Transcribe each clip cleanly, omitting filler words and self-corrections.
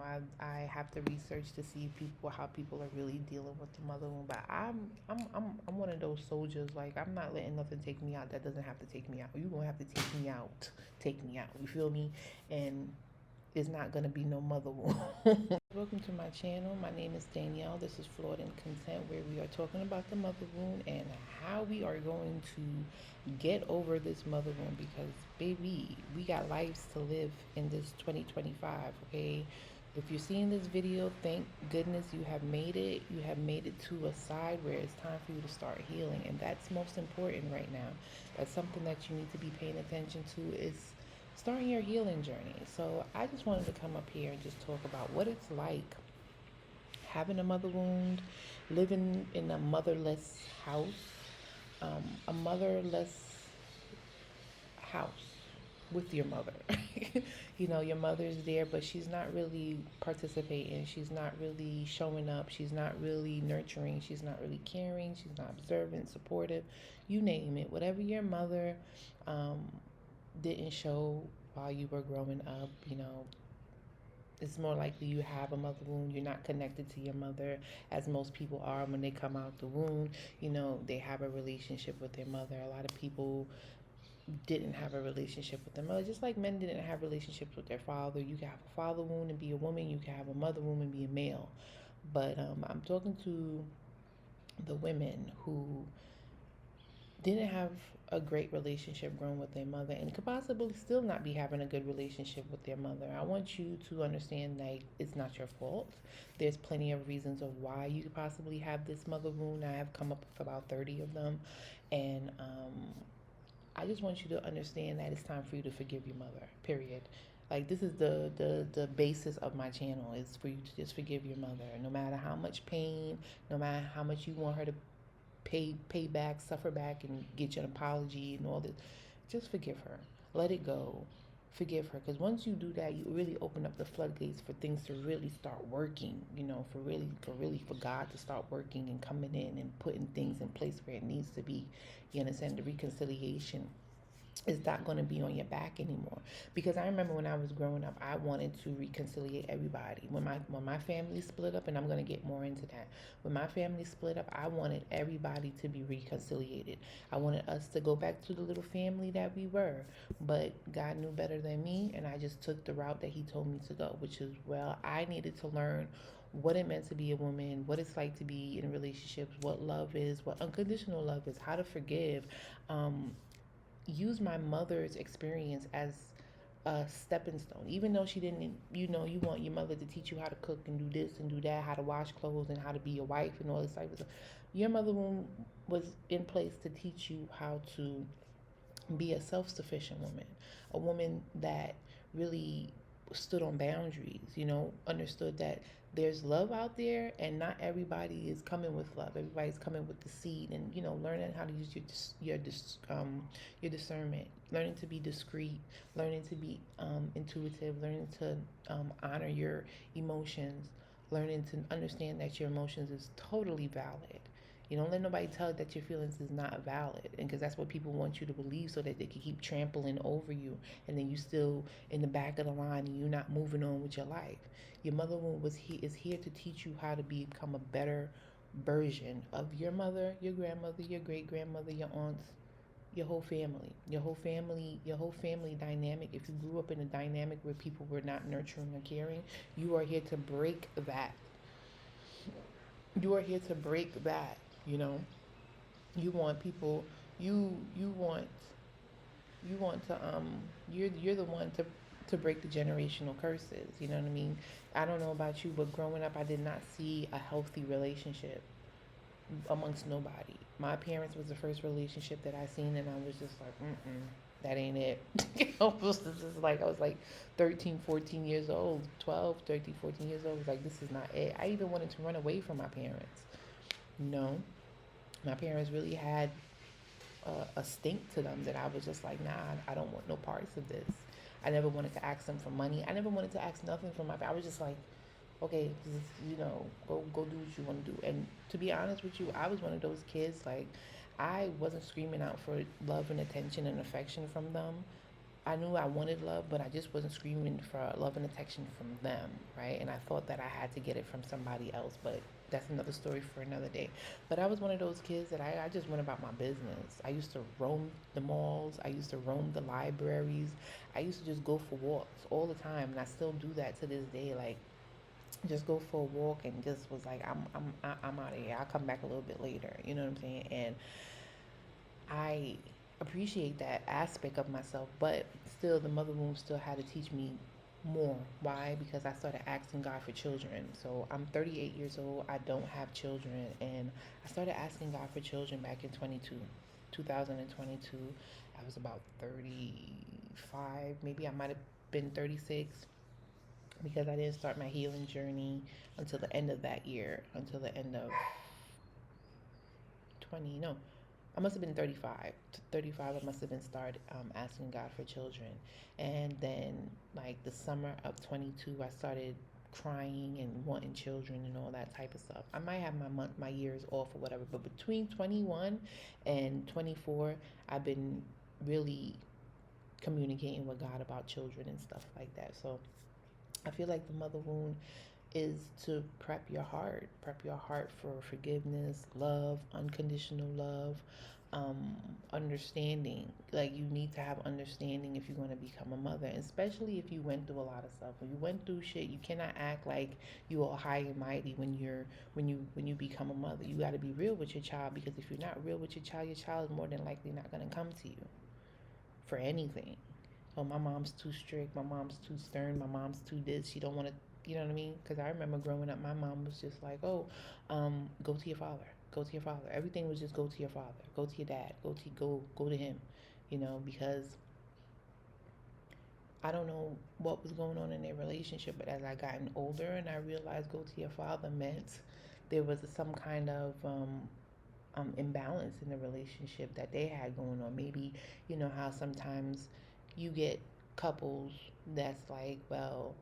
I have to research to see how people are really dealing with the mother wound. But I'm one of those soldiers. Like, I'm not letting nothing take me out that doesn't have to take me out. You gonna have to take me out. Take me out. You feel me? And it's not gonna be no mother wound. Welcome to my channel. My name is Danielle. This is Flawed in Content, where we are talking about the mother wound and how we are going to get over this mother wound, because baby, we got lives to live in this 2025. Okay, if you're seeing this video, thank goodness you have made it. You have made it to a side where it's time for you to start healing, and that's most important right now. That's something that you need to be paying attention to, is starting your healing journey. So I just wanted to come up here and just talk about what it's like having a mother wound, living in a motherless house, a motherless house with your mother. Your mother's there, but she's not really participating. She's not really showing up. She's not really nurturing. She's not really caring. She's not observant, supportive, you name it. Whatever your mother didn't show while you were growing up, it's more likely you have a mother wound. You're not connected to your mother as most people are when they come out the womb. They have a relationship with their mother. A lot of people didn't have a relationship with their mother, just like men didn't have relationships with their father. You can have a father wound and be a woman. You can have a mother wound and be a male. But I'm talking to the women who didn't have a great relationship growing with their mother and could possibly still not be having a good relationship with their mother. I want you to understand that it's not your fault. There's plenty of reasons of why you could possibly have this mother wound. I have come up with about 30 of them. And I just want you to understand that it's time for you to forgive your mother, period. Like, this is the basis of my channel, is for you to just forgive your mother, no matter how much pain, no matter how much you want her to pay back, suffer back, and get you an apology and all this. Just forgive her. Let it go. Forgive her, because once you do that, you really open up the floodgates for things to really start working. For God to start working and coming in and putting things in place where it needs to be. You understand? The reconciliation is not going to be on your back anymore. Because I remember when I was growing up, I wanted to reconciliate everybody. When my family split up, and I'm going to get more into that. When my family split up, I wanted everybody to be reconciliated. I wanted us to go back to the little family that we were. But God knew better than me, and I just took the route that He told me to go, which is, well, I needed to learn what it meant to be a woman, what it's like to be in relationships, what love is, what unconditional love is, how to forgive. Use my mother's experience as a stepping stone. Even though she didn't, you want your mother to teach you how to cook and do this and do that, how to wash clothes and how to be a wife and all this type of stuff. Your mother was in place to teach you how to be a self-sufficient woman, a woman that really stood on boundaries, understood that there's love out there, and not everybody is coming with love. Everybody's coming with the seed, and learning how to use your discernment, learning to be discreet, learning to be intuitive, learning to honor your emotions, learning to understand that your emotions is totally valid. You don't let nobody tell you that your feelings is not valid, and because that's what people want you to believe, so that they can keep trampling over you, and then you still in the back of the line, and you're not moving on with your life. Your mother is here to teach you how to become a better version of your mother, your grandmother, your great grandmother, your aunts, your whole family dynamic. If you grew up in a dynamic where people were not nurturing or caring, you are here to break that. You are here to break that. You want people, you want you're the one to break the generational curses. You know what I mean? I don't know about you, but growing up, I did not see a healthy relationship amongst nobody. My parents was the first relationship that I seen, and I was just like, that ain't it. I was like 13, 14 years old, 12, 13, 14 years old. I was like, this is not it. I even wanted to run away from my parents. No, my parents really had a stink to them that I was just like, nah, I don't want no parts of this. I never wanted to ask them for money. I never wanted to ask nothing from I was just like, okay, just, go do what you want to do. And to be honest with you, I was one of those kids, like, I wasn't screaming out for love and attention and affection from them. I knew I wanted love, but I just wasn't screaming for love and affection from them, right? And I thought that I had to get it from somebody else, but that's another story for another day. But I was one of those kids that I just went about my business. I used to roam the malls, I used to roam the libraries, I used to just go for walks all the time, and I still do that to this day. Like, just go for a walk and just was like, I'm out of here. I'll come back a little bit later. You know what I'm saying? And I appreciate that aspect of myself, but still, the mother womb still had to teach me more. Why? Because I started asking God for children. So I'm 38 years old. I don't have children, and I started asking God for children back in 2022. I was about 35, maybe I might have been 36, because I didn't start my healing journey until the end of that year, until the end of 20, no, I must have been 35. 35, I must have been started asking God for children. And then, like, the summer of 22, I started crying and wanting children and all that type of stuff. I might have my years off or whatever, but between 21 and 24, I've been really communicating with God about children and stuff like that. So I feel like the mother wound is to prep your heart for forgiveness, love, unconditional love, understanding. Like, you need to have understanding if you're going to become a mother, especially if you went through a lot of stuff. When you went through shit, you cannot act like you are high and mighty when you become a mother. You got to be real with your child, because if you're not real with your child is more than likely not going to come to you for anything. Oh, my mom's too strict, my mom's too stern, my mom's too this, she don't want to, you know what I mean? Because I remember growing up, my mom was just like, oh, go to your father, go to your father. Everything was just go to your father, go to your dad, go to him, because I don't know what was going on in their relationship, but as I gotten older and I realized go to your father meant there was some kind of imbalance in the relationship that they had going on. Maybe, how sometimes you get couples that's like, well,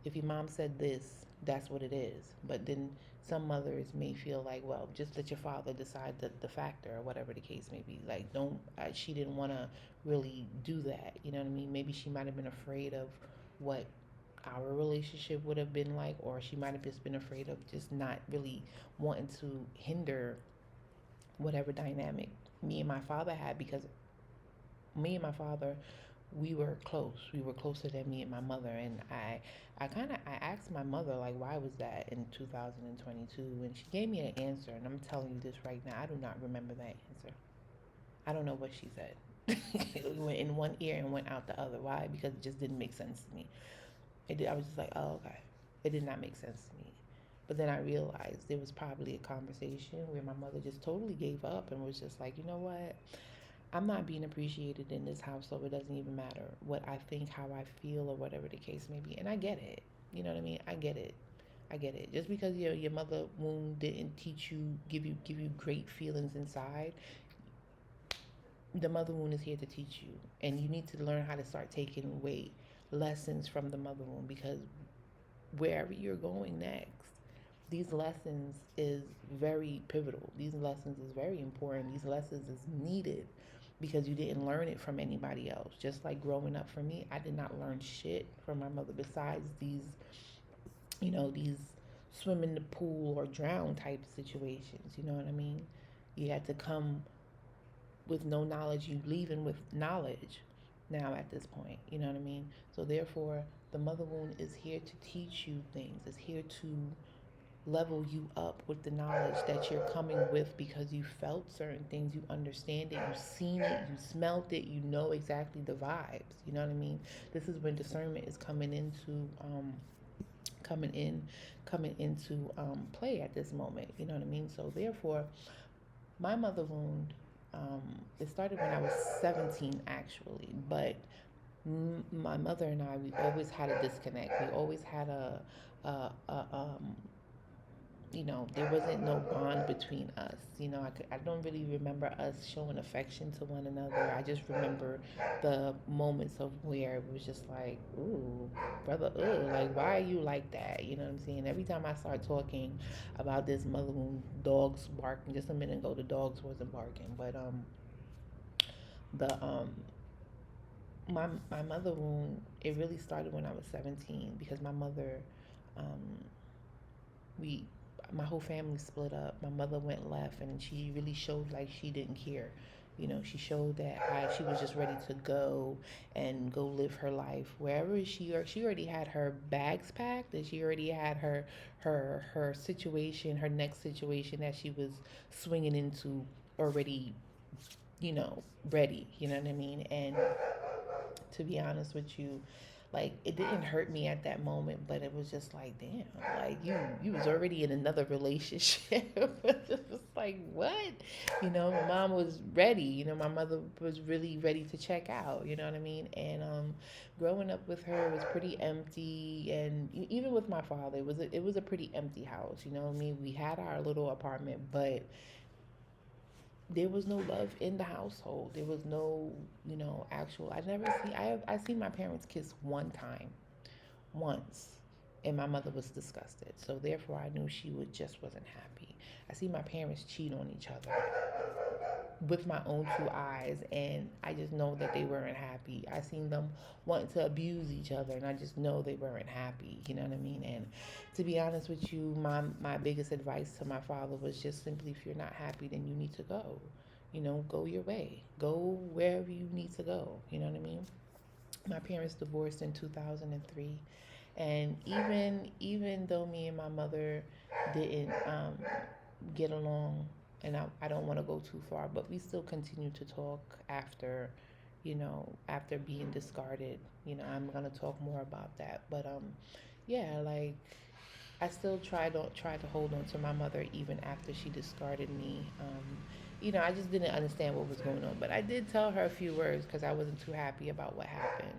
if your mom said this, that's what it is. But then some mothers may feel like, well, just let your father decide the factor, or whatever the case may be. Like, don't, she didn't want to really do that. You know what I mean? Maybe she might have been afraid of what our relationship would have been like, or she might have just been afraid of just not really wanting to hinder whatever dynamic me and my father had, because me and my father, we were close. We were closer than me and my mother. And I asked my mother, like, why was that in 2022? And she gave me an answer. And I'm telling you this right now, I do not remember that answer. I don't know what she said. It went in one ear and went out the other. Why? Because it just didn't make sense to me. I was just like, oh, okay. It did not make sense to me. But then I realized there was probably a conversation where my mother just totally gave up and was just like, you know what? I'm not being appreciated in this house, so it doesn't even matter what I think, how I feel, or whatever the case may be. And I get it. You know what I mean? I get it. I get it. Just because your mother wound didn't teach you, give you great feelings inside, the mother wound is here to teach you, and you need to learn how to start taking away lessons from the mother wound, because wherever you're going next, these lessons is very pivotal. These lessons is very important. These lessons is needed, because you didn't learn it from anybody else. Just like growing up for me, I did not learn shit from my mother besides these swim in the pool or drown type situations. You know what I mean? You had to come with no knowledge, you leaving with knowledge now at this point. You know what I mean? So therefore, the mother wound is here to teach you things. It's here to level you up with the knowledge that you're coming with, because you felt certain things, you understand it, you've seen it, you smelt it, you know exactly the vibes. You know what I mean? This is when discernment is coming in coming into play at this moment. You know what I mean? So therefore, my mother wound, it started when I was 17 actually, but my mother and I, we always had a disconnect. We always had a there wasn't no bond between us. I don't really remember us showing affection to one another. I just remember the moments of where it was just like, ooh, brother, ooh, like, why are you like that? You know what I'm saying? Every time I start talking about this mother wound, dogs barking. Just a minute ago, the dogs wasn't barking, but the my mother wound, it really started when I was 17 because my mother, um, we my whole family split up. My mother went left, and she really showed like she didn't care. She showed that she was just ready to go and go live her life wherever she already had her bags packed, and she already had her situation, her next situation that she was swinging into already, you know, ready. You know what I mean? And to be honest with you, like it didn't hurt me at that moment, but it was just like, damn, like you was already in another relationship. It was like, what? My mom was ready. My mother was really ready to check out. You know what I mean? And growing up with her was pretty empty, and even with my father, it was a pretty empty house. You know what I mean? We had our little apartment, but there was no love in the household. There was no, actual. I seen my parents kiss one time, once, and my mother was disgusted. So therefore, I knew she would just wasn't happy. I see my parents cheat on each other with my own two eyes, and I just know that they weren't happy. I seen them wanting to abuse each other, and I just know they weren't happy. You know what I mean? And to be honest with you, my biggest advice to my father was just simply, if you're not happy, then you need to go. Go your way. Go wherever you need to go. You know what I mean? My parents divorced in 2003, and even though me and my mother didn't get along, and I don't want to go too far, but we still continue to talk after being discarded. I'm gonna talk more about that, but yeah, like I still try to hold on to my mother even after she discarded me. I just didn't understand what was going on, but I did tell her a few words because I wasn't too happy about what happened.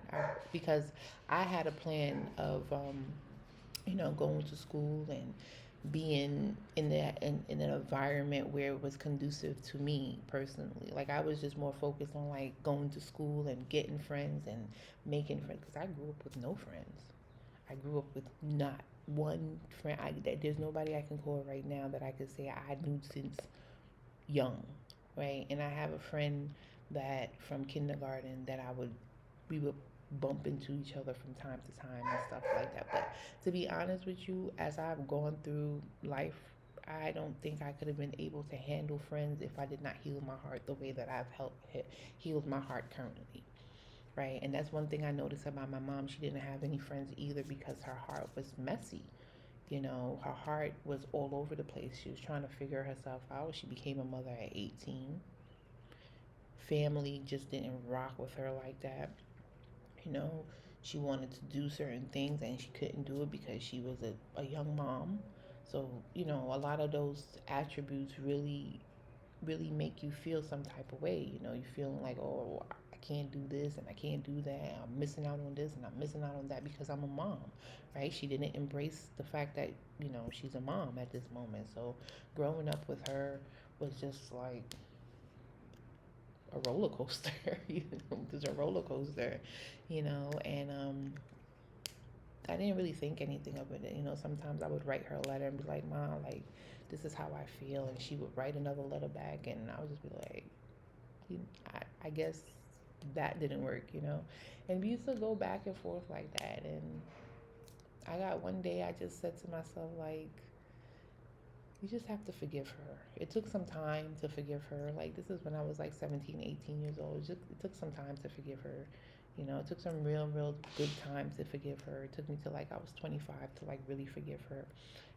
Because I had a plan of, going to school and being in an environment where it was conducive to me personally. Like I was just more focused on like going to school and getting friends and making friends because I grew up with no friends. I grew up with not one friend. There's nobody I can call right now that I could say I knew since young, right? And I have a friend that from kindergarten that we would bump into each other from time to time and stuff like that. But to be honest with you, as I've gone through life, I don't think I could have been able to handle friends if I did not heal my heart the way that I've healed my heart currently, right? And that's one thing I noticed about my mom. She didn't have any friends either because her heart was messy. Her heart was all over the place. She was trying to figure herself out. She became a mother at 18. Family just didn't rock with her like that. You know, she wanted to do certain things and she couldn't do it because she was a young mom. So, a lot of those attributes really make you feel some type of way. You feeling like, oh, I can't do this and I can't do that. I'm missing out on this and I'm missing out on that because I'm a mom, right? She didn't embrace the fact that, she's a mom at this moment. So growing up with her was just like a roller coaster, just a roller coaster, and I didn't really think anything of it. Sometimes I would write her a letter and be like, "Mom, like, this is how I feel," and she would write another letter back, and I would just be like, I guess that didn't work. And we used to go back and forth like that, and I got one day I just said to myself like, you just have to forgive her. It took some time to forgive her. Like this is when I was like 17, 18 years old. It took some time to forgive her. It took some real good time to forgive her. It took me to like I was 25 to like really forgive her.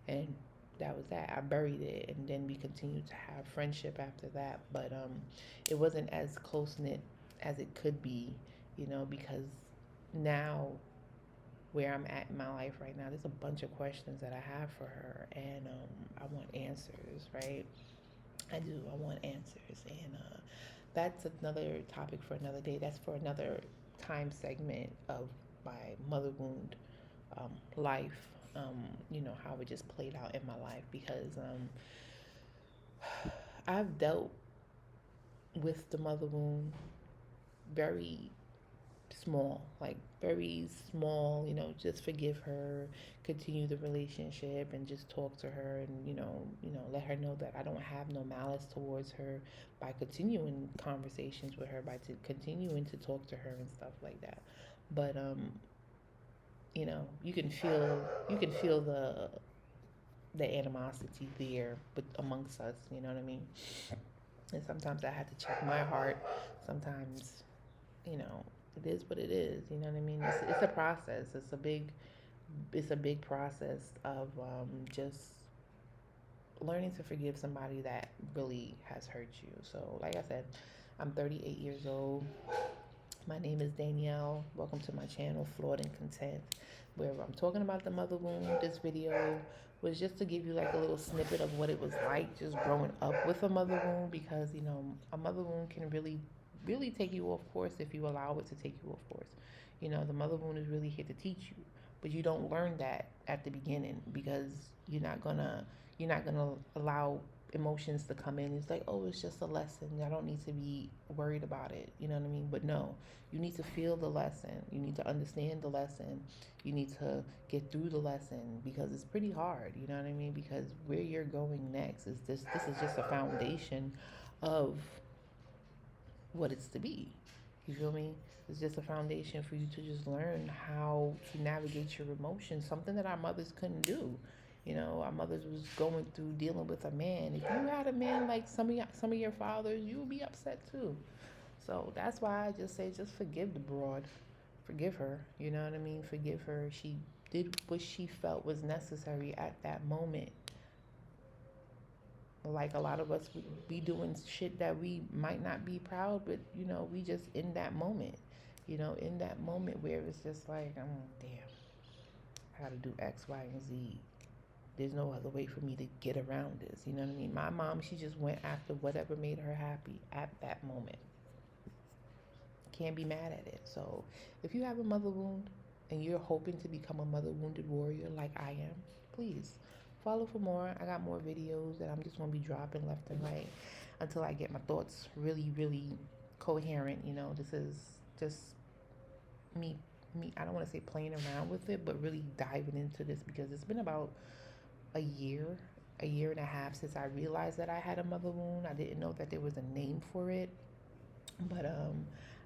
And that was that. I buried it and then we continued to have friendship after that. But it wasn't as close knit as it could be, because now where I'm at in my life right now, there's a bunch of questions that I have for her, and I want answers, right? I do. I want answers, and that's another topic for another day. That's for another time segment of my mother wound life. How it just played out in my life because I've dealt with the mother wound very small, like very small, just forgive her, continue the relationship and just talk to her and, let her know that I don't have no malice towards her by continuing conversations with her, by continuing to talk to her and stuff like that. But you can feel the animosity there but amongst us, you know what I mean? And sometimes I had to check my heart. Sometimes, you know, it is what it is. You know what I mean? It's a process. It's a big process of just learning to forgive somebody that really has hurt you. So, like I said, I'm 38 years old. My name is Danielle. Welcome to my channel, Flawed and Content, where I'm talking about the mother wound. This video was just to give you like a little snippet of what it was like just growing up with a mother wound, because a mother wound can really, really take you off course if you allow it to take you off course. The mother wound is really here to teach you, but you don't learn that at the beginning because you're not gonna allow emotions to come in. It's like, oh, it's just a lesson. I don't need to be worried about it. You know what I mean? But no, you need to feel the lesson. You need to understand the lesson. You need to get through the lesson because it's pretty hard. You know what I mean? Because where you're going next is this is just a foundation of what it's to be. You feel me? It's just a foundation for you to just learn how to navigate your emotions, something that our mothers couldn't do. Our mothers was going through dealing with a man. If you had a man like some of your fathers, you would be upset too. So that's why I just say just forgive the broad. Forgive her. You know what I mean? Forgive her. She did what she felt was necessary at that moment. Like a lot of us would be doing shit that we might not be proud, but we just in that moment. In that moment where it's just like, damn, I gotta do X, Y, and Z. There's no other way for me to get around this. You know what I mean? My mom, she just went after whatever made her happy at that moment. Can't be mad at it. So if you have a mother wound and you're hoping to become a mother wounded warrior like I am, please follow for more. I got more videos that I'm just gonna be dropping left and right until I get my thoughts really, really coherent. This is just me. I don't want to say playing around with it, but really diving into this because it's been about a year and a half since I realized that I had a mother wound. I didn't know that there was a name for it, but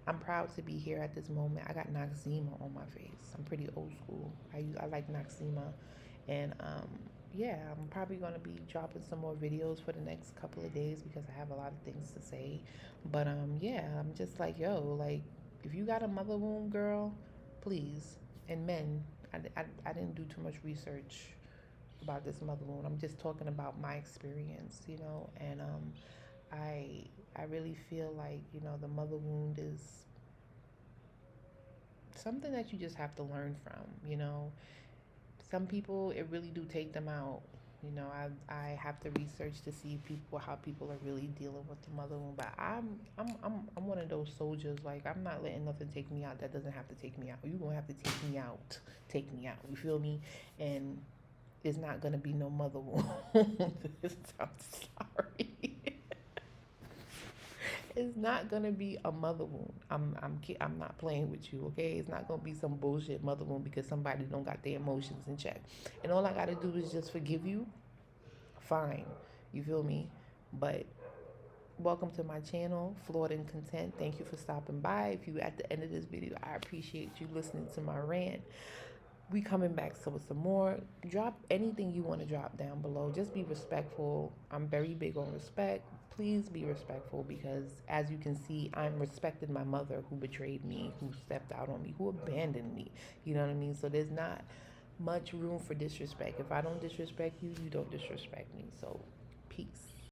I'm proud to be here at this moment. I got Noxzema on my face. I'm pretty old school. I like Noxzema, and yeah, I'm probably gonna be dropping some more videos for the next couple of days because I have a lot of things to say. But yeah, I'm just like, yo, like if you got a mother wound, girl, please, and men. I didn't do too much research about this mother wound. I'm just talking about my experience, and I I really feel like, the mother wound is something that you just have to learn from. Some people, it really do take them out. I have to research to see how people are really dealing with the mother wound. But I'm one of those soldiers. Like, I'm not letting nothing take me out that doesn't have to take me out. You're gonna have to take me out. Take me out. You feel me? And it's not gonna be no mother wound. I'm sorry. It's not gonna be a mother wound. I'm not playing with you, okay? It's not gonna be some bullshit mother wound because somebody don't got their emotions in check. And all I gotta do is just forgive you. Fine. You feel me? But welcome to my channel, Flawed and Content. Thank you for stopping by. If you at the end of this video, I appreciate you listening to my rant. We coming back so with some more. Drop anything you want to drop down below. Just be respectful. I'm very big on respect. Please be respectful because as you can see, I'm respecting my mother who betrayed me, who stepped out on me, who abandoned me. You know what I mean? So there's not much room for disrespect. If I don't disrespect you, you don't disrespect me. So peace.